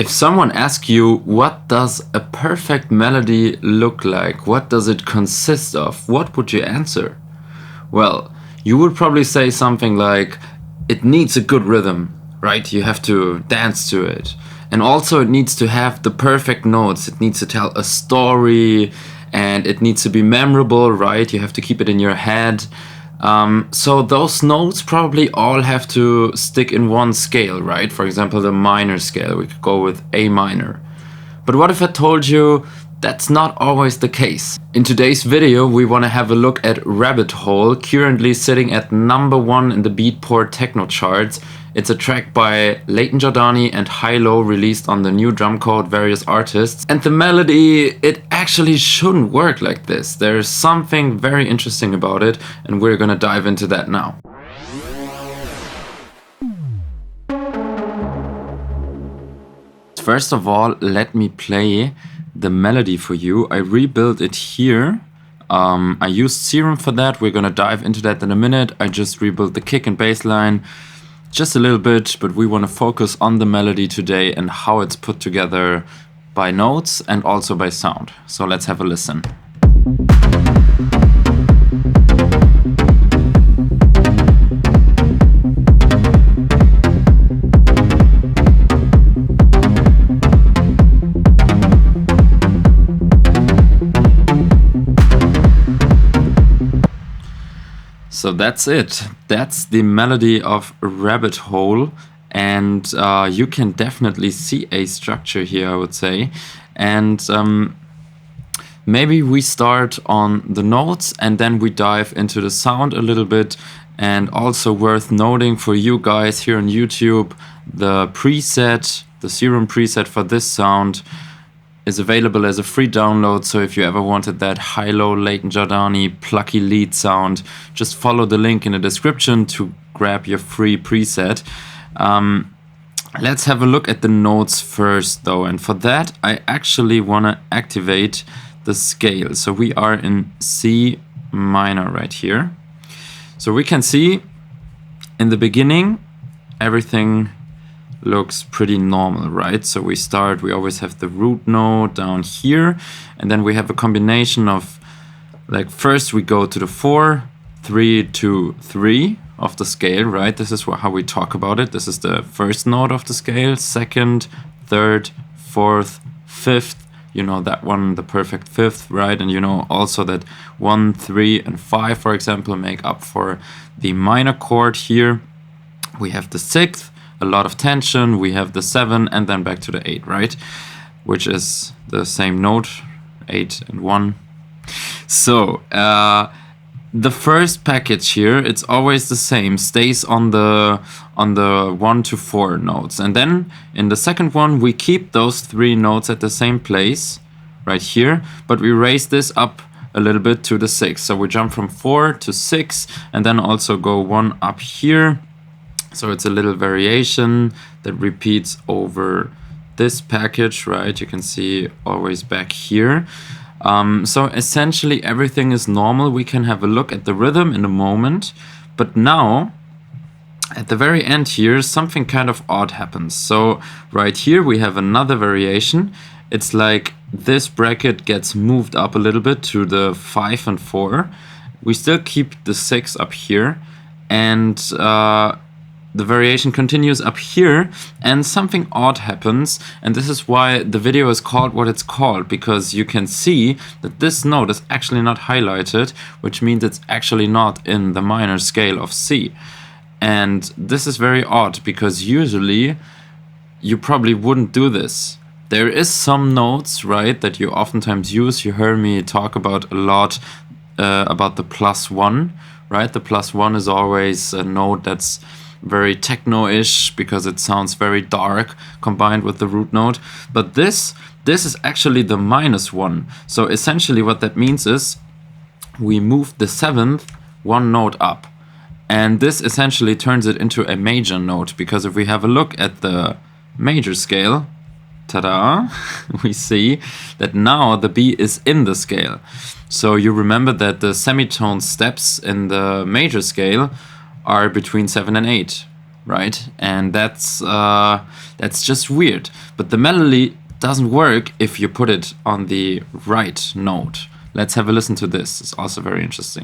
If someone asks you, what does a perfect melody look like? What does it consist of? What would you answer? Well, you would probably say something like, it needs a good rhythm, right? You have to dance to it. And also it needs to have the perfect notes. It needs to tell a story and it needs to be memorable, right? You have to keep it in your head. So those notes probably all have to stick in one scale, right? For example, the minor scale, we could go with A minor. But what if I told you that's not always the case? In today's video, we want to have a look at Rabbit Hole, currently sitting at #1 in the Beatport Techno charts. It's a track by Layton Giordani and HI-LO, released on the new drum code Various Artists. And the melody, it actually shouldn't work like this. There's something very interesting about it, and we're gonna dive into that now. First of all, let me play the melody for you. I rebuilt it here. I used Serum for that. We're gonna dive into that in a minute. I just rebuilt the kick and bass line just a little bit, but we want to focus on the melody today and how it's put together by notes and also by sound. So let's have a listen. So that's it. That's the melody of Rabbit Hole, and you can definitely see a structure here, I would say. And maybe we start on the notes and then we dive into the sound a little bit. And also worth noting for you guys here on YouTube, the preset, the Serum preset for this sound is available as a free download. So if you ever wanted that HI-LO Layton Giordani plucky lead sound, just follow the link in the description to grab your free preset. Let's have a look at the notes first though, and for that I actually want to activate the scale. So we are in C minor right here. So we can see in the beginning everything looks pretty normal, right? So we always have the root note down here, and then we have a combination of, like, first we go to the 4, 3, 2, 3 of the scale, right? This is how we talk about it. This is the first note of the scale, second, third, fourth, fifth. You know that one, the perfect fifth, right? And you know also that 1, 3, and 5, for example, make up for the minor chord here. We have the 6th, a lot of tension, we have the 7, and then back to the 8, right? Which is the same note, 8 and 1. So the first package here, it's always the same, stays on the 1 to 4 notes. And then in the second one, we keep those 3 notes at the same place, right here, but we raise this up a little bit to the 6. So we jump from 4 to 6, and then also go 1 up here. So it's a little variation that repeats over this package, right? You can see always back here. So essentially everything is normal. We can have a look at the rhythm in a moment. But now, at the very end here, something kind of odd happens. So right here we have another variation. It's like this bracket gets moved up a little bit to the 5 and 4. We still keep the 6 up here. And the variation continues up here, and something odd happens, and this is why the video is called what it's called, because you can see that this note is actually not highlighted, which means it's actually not in the minor scale of C. And this is very odd, because usually you probably wouldn't do this. There is some notes, right, that you oftentimes use. You heard me talk about a lot about the +1, right? The +1 is always a note that's very techno-ish because it sounds very dark combined with the root note. But this is actually the -1. So essentially what that means is we move the 7th 1 note up. And this essentially turns it into a major note, because if we have a look at the major scale, ta-da, we see that now the B is in the scale. So you remember that the semitone steps in the major scale are between 7 and 8. right? And that's just weird. But the melody doesn't work if you put it on the right note. Let's have a listen to this. It's also very interesting.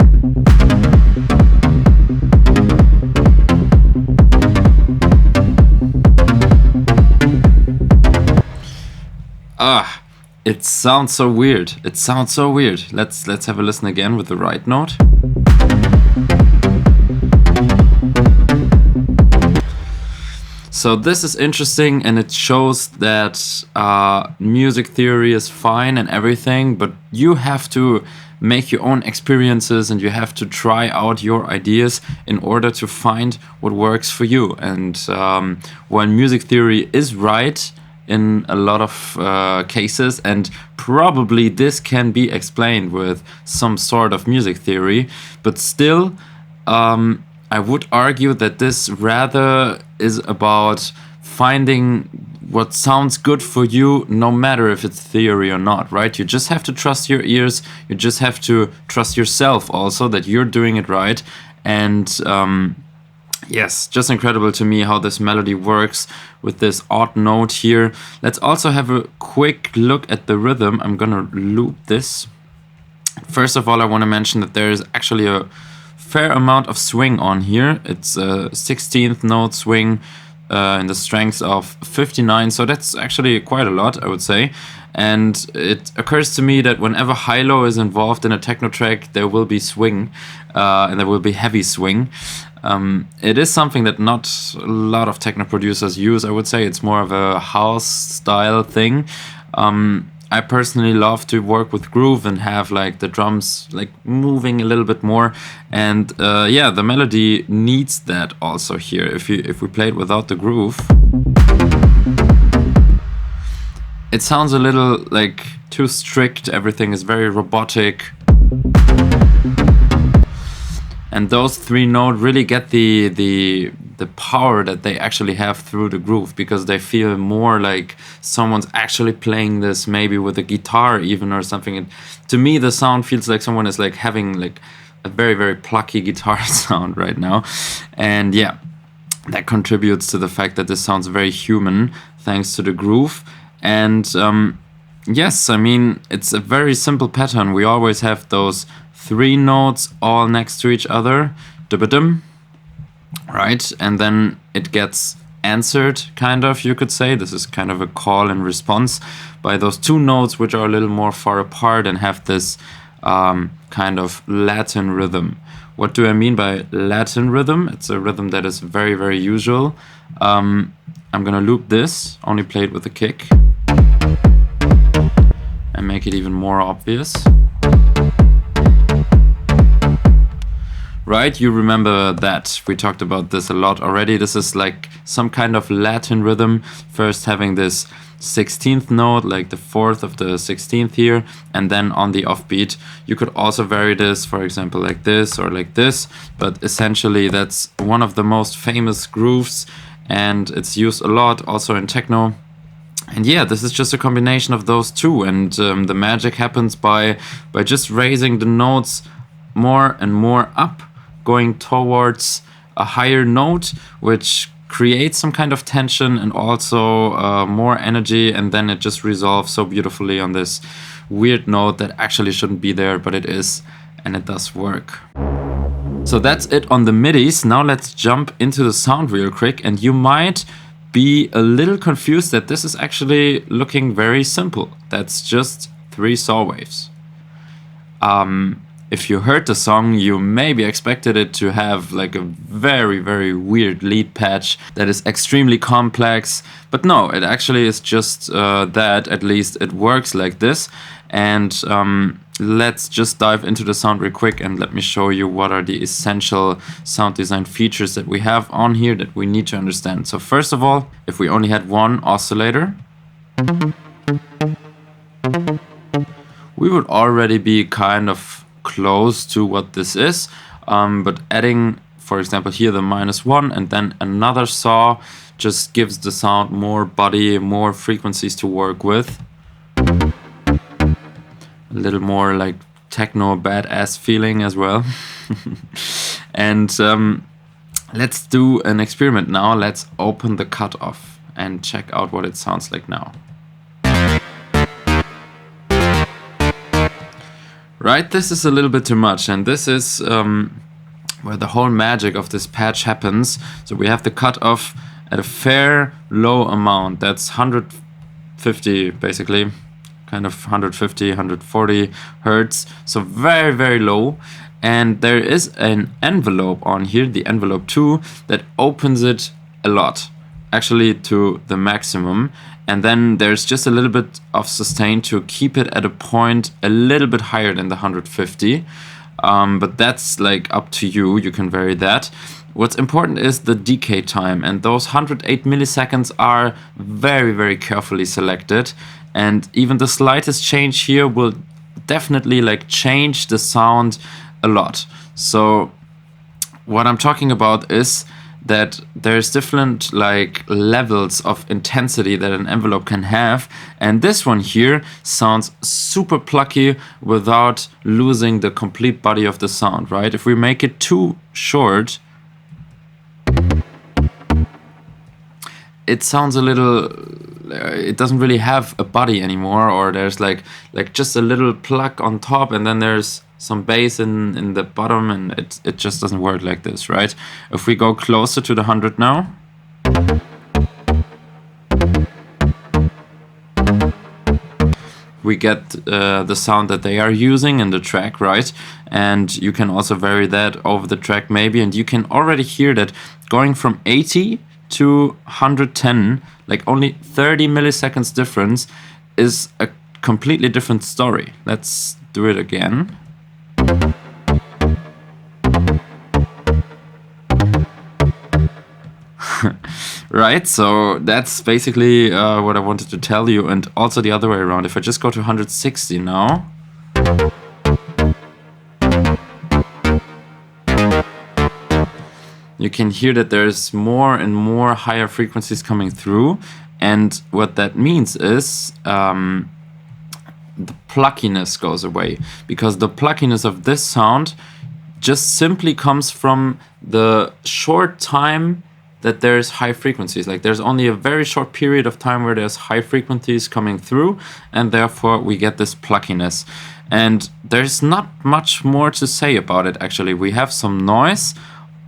It sounds so weird. It sounds so weird. Let's have a listen again with the right note. So this is interesting, and it shows that music theory is fine and everything, but you have to make your own experiences and you have to try out your ideas in order to find what works for you. And when music theory is right in a lot of cases, and probably this can be explained with some sort of music theory, but still I would argue that this rather is about finding what sounds good for you, no matter if it's theory or not, right? You just have to trust your ears. You just have to trust yourself also that you're doing it right. And yes, just incredible to me how this melody works with this odd note here. Let's also have a quick look at the rhythm. I'm gonna loop this. First of all, I want to mention that there is actually a fair amount of swing on here. It's a 16th note swing in the strength of 59, so that's actually quite a lot, I would say. And it occurs to me that whenever hi-lo is involved in a techno track, there will be swing, and there will be heavy swing. It is something that not a lot of techno producers use, I would say. It's more of a house style thing. I personally love to work with groove and have like the drums like moving a little bit more, and yeah, the melody needs that also here. If we play it without the groove, it sounds a little like too strict. Everything is very robotic, and those three notes really get the power that they actually have through the groove, because they feel more like someone's actually playing this, maybe with a guitar even or something. And to me, the sound feels like someone is like having like a very, very plucky guitar sound right now. And yeah, that contributes to the fact that this sounds very human thanks to the groove. And yes, I mean, it's a very simple pattern. We always have those three notes all next to each other, dum, right? And then it gets answered, kind of, you could say. This is kind of a call and response by those two notes, which are a little more far apart and have this kind of Latin rhythm. What do I mean by Latin rhythm? It's a rhythm that is very, very usual. I'm gonna loop this, only play it with a kick, and make it even more obvious. Right, you remember that we talked about this a lot already. This is like some kind of Latin rhythm, first having this 16th note, like the 4th of the 16th here, and then on the offbeat. You could also vary this, for example, like this or like this, but essentially that's one of the most famous grooves, and it's used a lot also in techno. And yeah, this is just a combination of those two, and the magic happens by just raising the notes more and more up, going towards a higher note, which creates some kind of tension and also more energy, and then it just resolves so beautifully on this weird note that actually shouldn't be there, but it is, and it does work. So that's it on the midis. Now let's jump into the sound real quick, and you might be a little confused that this is actually looking very simple. That's just 3 saw waves. If you heard the song, you maybe expected it to have like a very, very weird lead patch that is extremely complex. But no, it actually is just that. At least it works like this. And let's just dive into the sound real quick, and let me show you what are the essential sound design features that we have on here that we need to understand. So first of all, if we only had one oscillator, we would already be kind of close to what this is, but adding, for example, here the -1 and then another saw just gives the sound more body, more frequencies to work with. A little more like techno badass feeling as well. And let's do an experiment now. Let's open the cutoff and check out what it sounds like now. Right, this is a little bit too much, and this is where the whole magic of this patch happens. So we have the cutoff at a fair low amount. That's 150 basically, kind of 150, 140 hertz. So very, very low. And there is an envelope on here, the envelope 2, that opens it a lot, actually to the maximum. And then there's just a little bit of sustain to keep it at a point a little bit higher than the 150. But that's like up to you, you can vary that. What's important is the decay time, and those 108 milliseconds are very, very carefully selected. And even the slightest change here will definitely like change the sound a lot. So what I'm talking about is that there's different like levels of intensity that an envelope can have, and this one here sounds super plucky without losing the complete body of the sound, right? If we make it too short, it sounds a little, it doesn't really have a body anymore, or there's like just a little pluck on top, and then there's some bass in the bottom, and it just doesn't work like this, right? If we go closer to the 100 now, we get the sound that they are using in the track, right? And you can also vary that over the track maybe, and you can already hear that going from 80 to 110, like only 30 milliseconds difference, is a completely different story. Let's do it again. Right, so that's basically what I wanted to tell you, and also the other way around. If I just go to 160 now, you can hear that there's more and more higher frequencies coming through, and what that means is the pluckiness goes away, because the pluckiness of this sound just simply comes from the short time that there's high frequencies. Like there's only a very short period of time where there's high frequencies coming through, and therefore we get this pluckiness. And there's not much more to say about it actually. We have some noise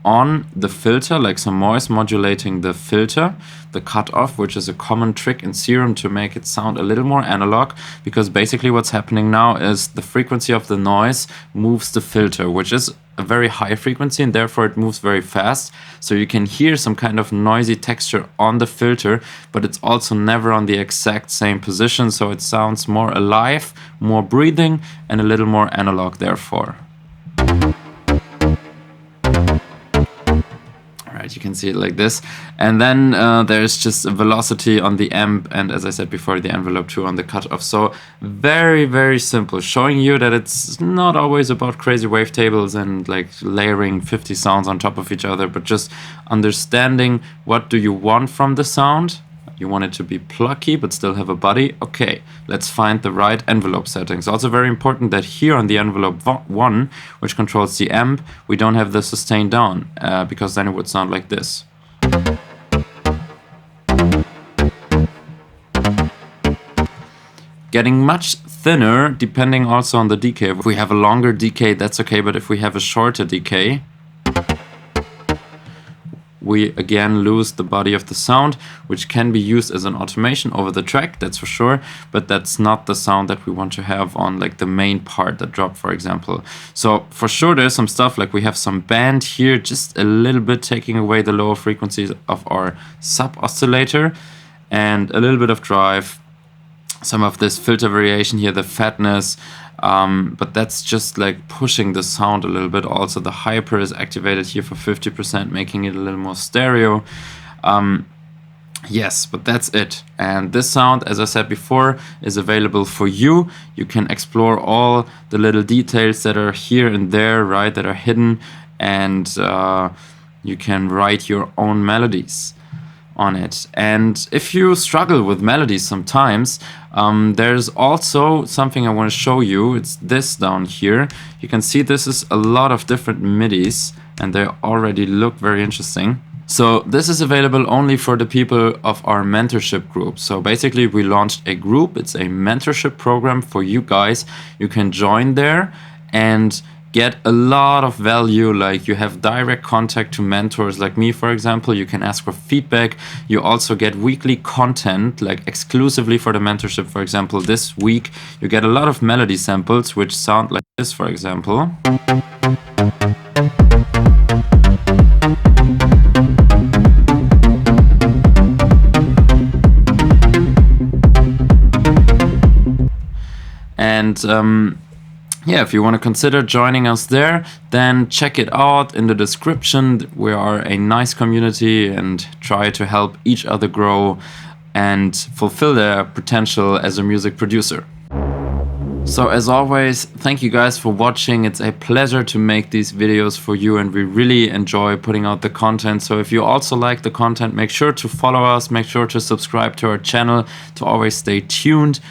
on the filter, like some noise modulating the filter, the cutoff, which is a common trick in Serum to make it sound a little more analog, because basically what's happening now is the frequency of the noise moves the filter, which is a very high frequency, and therefore it moves very fast. So you can hear some kind of noisy texture on the filter, but it's also never on the exact same position, so it sounds more alive, more breathing, and a little more analog therefore. You can see it like this, and then there's just a velocity on the amp, and as I said before, the envelope 2 on the cutoff. So very, very simple, showing you that it's not always about crazy wavetables and like layering 50 sounds on top of each other, but just understanding what do you want from the sound. You want it to be plucky but still have a body. Okay, let's find the right envelope settings. Also very important that here on the envelope 1, which controls the amp, we don't have the sustain down, because then it would sound like this. Getting much thinner depending also on the decay. If we have a longer decay, that's okay, but if we have a shorter decay, we again lose the body of the sound, which can be used as an automation over the track, that's for sure, but that's not the sound that we want to have on like the main part, the drop, for example. So for sure there's some stuff, like we have some band here, just a little bit taking away the lower frequencies of our sub oscillator, and a little bit of drive, some of this filter variation here, the fatness, but that's just like pushing the sound a little bit. Also the hyper is activated here for 50%, making it a little more stereo. Yes, but that's it. And this sound, as I said before, is available for you. You can explore all the little details that are here and there, right, that are hidden, and you can write your own melodies on it. And if you struggle with melodies sometimes, there's also something I want to show you. It's this down here. You can see this is a lot of different MIDIs, and they already look very interesting. So this is available only for the people of our mentorship group. So basically we launched a group. It's a mentorship program for you guys. You can join there and get a lot of value. Like you have direct contact to mentors like me, for example. You can ask for feedback. You also get weekly content, like exclusively for the mentorship. For example, this week you get a lot of melody samples which sound like this, for example. And yeah, if you want to consider joining us there, then check it out in the description. We are a nice community and try to help each other grow and fulfill their potential as a music producer. So as always, thank you guys for watching. It's a pleasure to make these videos for you, and we really enjoy putting out the content. So if you also like the content, make sure to follow us, make sure to subscribe to our channel to always stay tuned.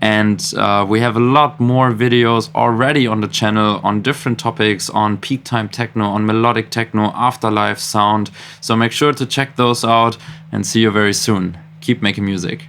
And we have a lot more videos already on the channel on different topics, on peak time techno, on melodic techno, afterlife sound. So make sure to check those out and see you very soon. Keep making music.